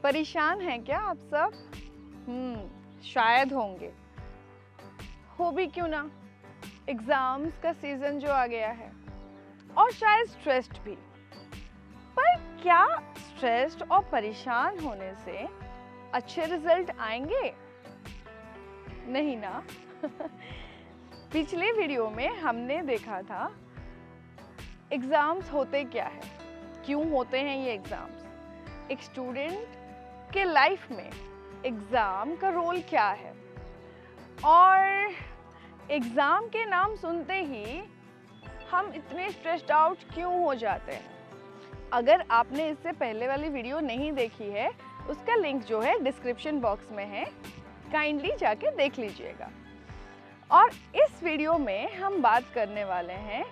परेशान हैं क्या आप सब? शायद होंगे। हो भी क्यों ना, एग्जाम्स का सीजन जो आ गया है और शायद स्ट्रेस्ड भी। पर क्या स्ट्रेस्ड और परेशान होने से अच्छे रिजल्ट आएंगे? नहीं ना। पिछले वीडियो में हमने देखा था एग्जाम्स होते क्या है, क्यों होते हैं ये एग्जाम्स, एक स्टूडेंट के लाइफ में एग्जाम का रोल क्या है, और एग्जाम के नाम सुनते ही हम इतने स्ट्रेस्ड आउट क्यों हो जाते हैं। अगर आपने इससे पहले वाली वीडियो नहीं देखी है, उसका लिंक जो है डिस्क्रिप्शन बॉक्स में है, काइंडली जाके देख लीजिएगा। और इस वीडियो में हम बात करने वाले हैं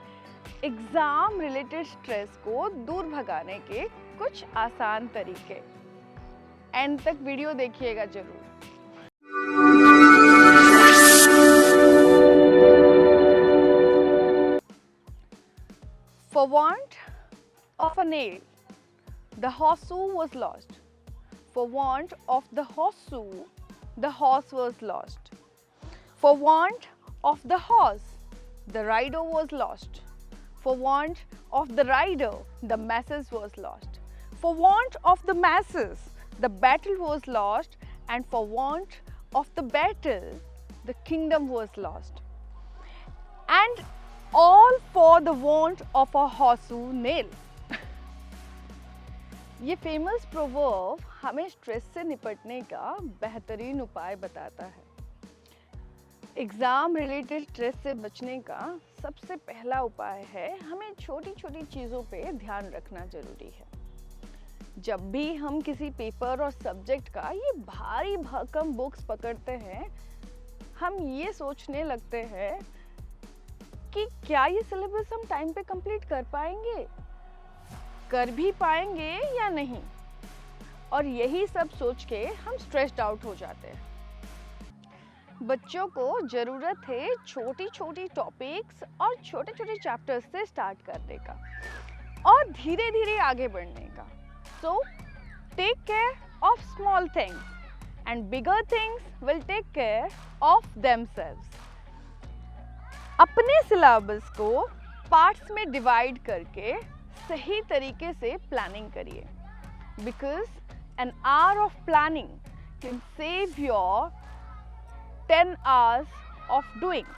एग्जाम रिलेटेड स्ट्रेस को दूर भगाने के कुछ आसान तरीके। एंड तक वीडियो देखिएगा जरूर। For want of a nail, the horseshoe was lost. For want of the horseshoe, the horse was lost. For want of the horse, the rider was lost. For want of the rider, the masses was lost. For want of the masses, the battle was lost. And for want of the battle, the kingdom was lost. And all for the want of a horseshoe nail. ये famous proverb हमें stress से निपटने का बेहतरीन उपाय बताता है। Exam related stress से बचने का सबसे पहला उपाय है हमें छोटी छोटी चीज़ों पे ध्यान रखना ज़रूरी है। जब भी हम किसी पेपर और सब्जेक्ट का ये भारी भरकम बुक्स पकड़ते हैं, हम ये सोचने लगते हैं कि क्या ये सिलेबस हम टाइम पे कंप्लीट कर पाएंगे, कर भी पाएंगे या नहीं, और यही सब सोच के हम स्ट्रेस्ड आउट हो जाते हैं। बच्चों को ज़रूरत है छोटी छोटी टॉपिक्स और छोटे छोटे चैप्टर्स से स्टार्ट करने का और धीरे धीरे आगे बढ़ने का। So take care of small things and bigger things will take care of themselves. अपने सिलेबस को पार्ट्स में डिवाइड करके सही तरीके से प्लानिंग करिए, because an hour of planning can save your 10 hours of doing।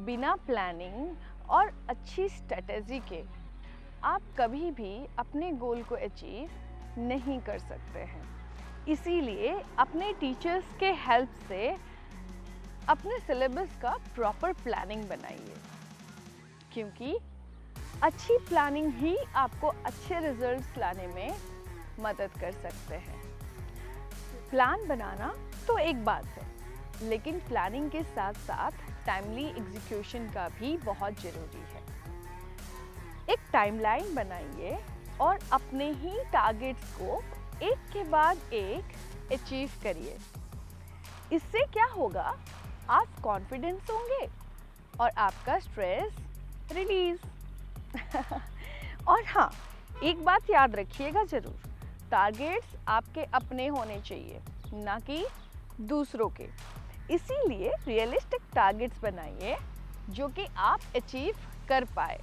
बिना प्लानिंग और अच्छी स्ट्रेटेजी के आप कभी भी अपने गोल को अचीव नहीं कर सकते हैं। इसीलिए अपने टीचर्स के हेल्प से अपने सिलेबस का प्रॉपर प्लानिंग बनाइए, क्योंकि अच्छी प्लानिंग ही आपको अच्छे रिजल्ट्स लाने में मदद कर सकते हैं। प्लान बनाना तो एक बात है, लेकिन प्लानिंग के साथ साथ टाइमली एग्जीक्यूशन का भी बहुत ज़रूरी है। एक टाइमलाइन बनाइए और अपने ही टारगेट्स को एक के बाद एक अचीव करिए। इससे क्या होगा, आप कॉन्फिडेंस होंगे और आपका स्ट्रेस रिलीज। और हाँ, एक बात याद रखिएगा ज़रूर, टारगेट्स आपके अपने होने चाहिए, ना कि दूसरों के। इसीलिए रियलिस्टिक टारगेट्स बनाइए जो कि आप अचीव कर पाए।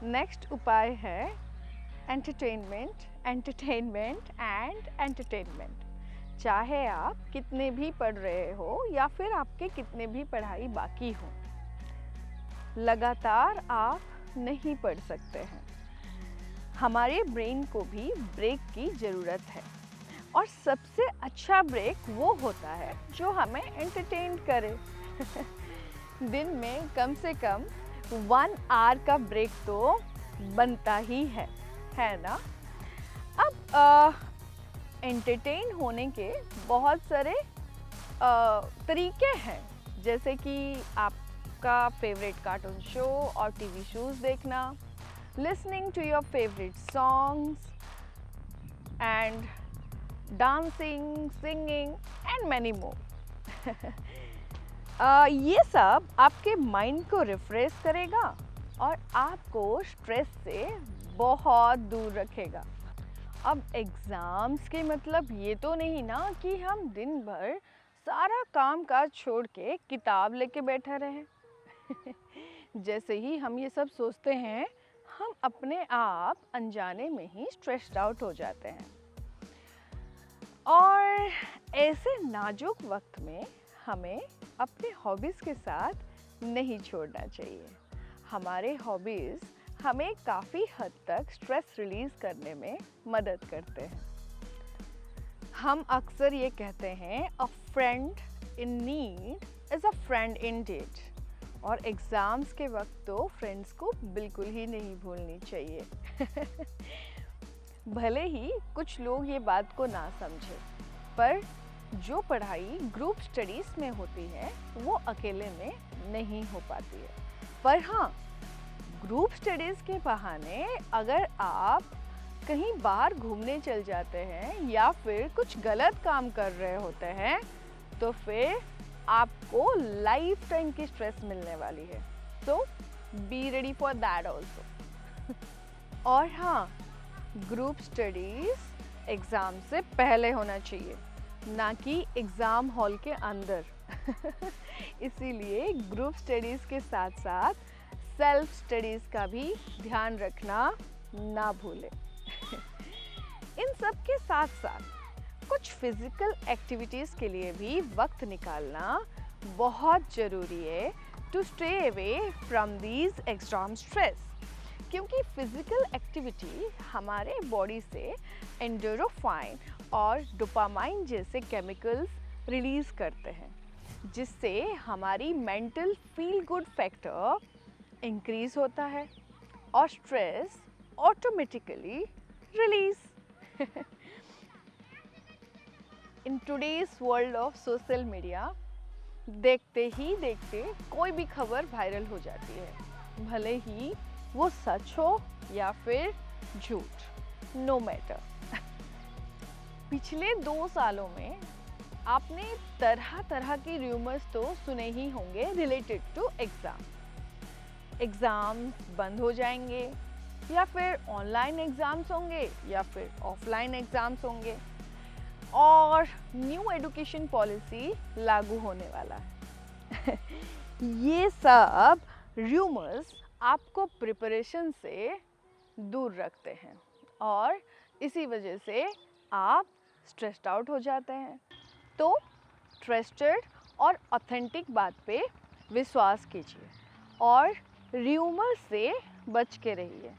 नेक्स्ट उपाय है एंटरटेनमेंट, एंटरटेनमेंट एंड एंटरटेनमेंट। चाहे आप कितने भी पढ़ रहे हो या फिर आपके कितने भी पढ़ाई बाकी हो, लगातार आप नहीं पढ़ सकते हैं। हमारे ब्रेन को भी ब्रेक की ज़रूरत है, और सबसे अच्छा ब्रेक वो होता है जो हमें एंटरटेन करे। दिन में कम से कम 1 आवर का ब्रेक तो बनता ही है ना। अब एंटरटेन होने के बहुत सारे तरीके हैं, जैसे कि आपका फेवरेट कार्टून शो और टीवी शोज देखना, listening to your favourite songs and dancing, singing and many more. ये सब आपके माइंड को रिफ्रेश करेगा और आपको स्ट्रेस से बहुत दूर रखेगा। अब एग्ज़ाम्स के मतलब ये तो नहीं ना कि हम दिन भर सारा काम काज छोड़ के किताब लेके बैठे रहें। जैसे ही हम ये सब सोचते हैं, हम अपने आप अनजाने में ही स्ट्रेस्ड आउट हो जाते हैं। और ऐसे नाजुक वक्त में हमें अपने हॉबीज़ के साथ नहीं छोड़ना चाहिए। हमारे हॉबीज़ हमें काफ़ी हद तक स्ट्रेस रिलीज़ करने में मदद करते हैं। हम अक्सर ये कहते हैं अ friend in need is a friend Indeed. और एग्ज़ाम्स के वक्त तो फ्रेंड्स को बिल्कुल ही नहीं भूलनी चाहिए। भले ही कुछ लोग ये बात को ना समझें, पर जो पढ़ाई ग्रुप स्टडीज़ में होती है वो अकेले में नहीं हो पाती है। पर हाँ, ग्रुप स्टडीज़ के बहाने अगर आप कहीं बाहर घूमने चल जाते हैं या फिर कुछ गलत काम कर रहे होते हैं, तो फिर आपको लाइफ टाइम की स्ट्रेस मिलने वाली है। तो be ready for that also. और हाँ, ग्रुप स्टडीज़ एग्ज़ाम से पहले होना चाहिए, ना कि एग्ज़ाम हॉल के अंदर। इसीलिए ग्रुप स्टडीज़ के साथ साथ सेल्फ स्टडीज़ का भी ध्यान रखना ना भूलें। इन सब के साथ साथ कुछ फिज़िकल एक्टिविटीज़ के लिए भी वक्त निकालना बहुत ज़रूरी है to stay away from these exam stress. क्योंकि फिज़िकल एक्टिविटी हमारे बॉडी से एंडोरोफाइन और डोपामाइन जैसे केमिकल्स रिलीज़ करते हैं, जिससे हमारी mental feel good factor increase होता है और stress automatically release. In today's world of social media, देखते ही देखते कोई भी खबर वायरल हो जाती है, भले ही वो सच हो या फिर झूठ, नो मैटर। पिछले 2 सालों में आपने तरह तरह के रूमर्स तो सुने ही होंगे रिलेटेड टू एग्ज़ाम। एग्ज़ाम्स बंद हो जाएंगे, या फिर ऑनलाइन एग्ज़ाम्स होंगे, या फिर ऑफलाइन एग्ज़ाम्स होंगे, और न्यू एजुकेशन पॉलिसी लागू होने वाला है। ये सब रूमर्स आपको प्रिपरेशन से दूर रखते हैं और इसी वजह से आप स्ट्रेस्ड आउट हो जाते हैं। तो ट्रस्टेड और ऑथेंटिक बात पे विश्वास कीजिए और रूमर से बच के रहिए।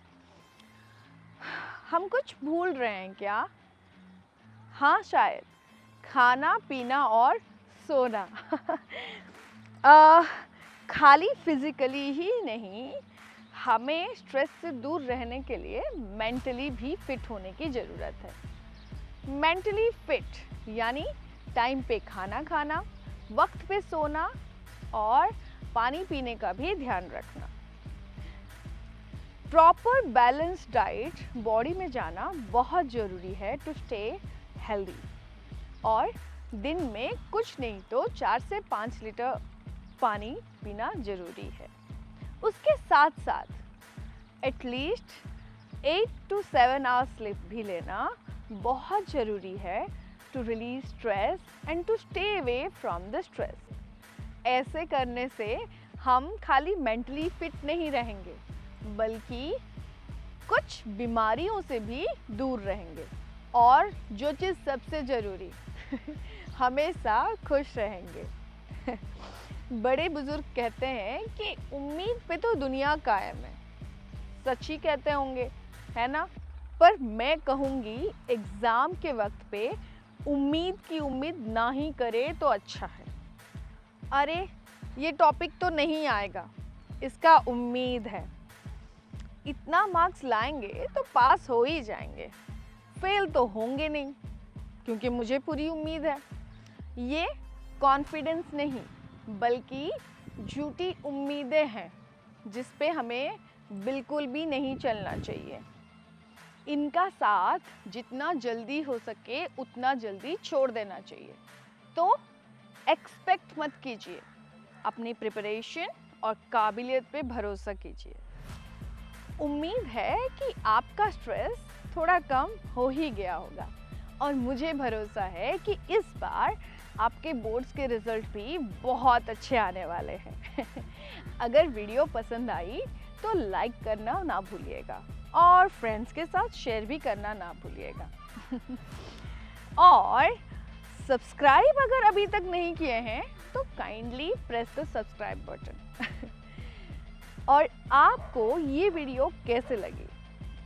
हम कुछ भूल रहे हैं क्या? हाँ, शायद खाना पीना और सोना। खाली फिजिकली ही नहीं, हमें स्ट्रेस से दूर रहने के लिए मेंटली भी फिट होने की ज़रूरत है। मेंटली फिट यानी टाइम पे खाना खाना, वक्त पे सोना और पानी पीने का भी ध्यान रखना। प्रॉपर बैलेंस डाइट बॉडी में जाना बहुत ज़रूरी है टू स्टे हेल्दी। और दिन में कुछ नहीं तो 4 से 5 लीटर पानी पीना ज़रूरी है। उसके साथ साथ एटलीस्ट 8 to 7 आवर्स स्लीप भी लेना बहुत ज़रूरी है to release stress and to stay away from the stress. ऐसे करने से हम खाली मेंटली फिट नहीं रहेंगे, बल्कि कुछ बीमारियों से भी दूर रहेंगे, और जो चीज़ सबसे ज़रूरी, हमेशा खुश रहेंगे। बड़े बुजुर्ग कहते हैं कि उम्मीद पे तो दुनिया कायम है। सच ही कहते होंगे, है ना? पर मैं कहूँगी एग्ज़ाम के वक्त पे उम्मीद की उम्मीद ना ही करे तो अच्छा है। अरे ये टॉपिक तो नहीं आएगा, इसका उम्मीद है, इतना मार्क्स लाएंगे तो पास हो ही जाएंगे, फेल तो होंगे नहीं, क्योंकि मुझे पूरी उम्मीद है। ये कॉन्फिडेंस नहीं, बल्कि झूठी उम्मीदें हैं जिस पे हमें बिल्कुल भी नहीं चलना चाहिए। इनका साथ जितना जल्दी हो सके उतना जल्दी छोड़ देना चाहिए। तो एक्सपेक्ट मत कीजिए, अपनी प्रिपरेशन और काबिलियत पे भरोसा कीजिए। उम्मीद है कि आपका स्ट्रेस थोड़ा कम हो ही गया होगा। और मुझे भरोसा है कि इस बार आपके बोर्ड्स के रिजल्ट भी बहुत अच्छे आने वाले हैं। अगर वीडियो पसंद आई तो लाइक करना ना भूलिएगा और फ्रेंड्स के साथ शेयर भी करना ना भूलिएगा। और सब्सक्राइब अगर अभी तक नहीं किए हैं तो kindly press the subscribe button. और आपको ये वीडियो कैसे लगी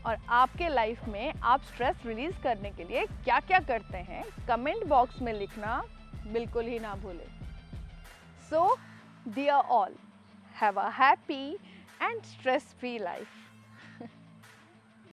और आपके लाइफ में आप स्ट्रेस रिलीज करने के लिए क्या क्या करते हैं, कमेंट बॉक्स में लिखना बिल्कुल ही ना भूलें। So dear all, have a happy and stress free life.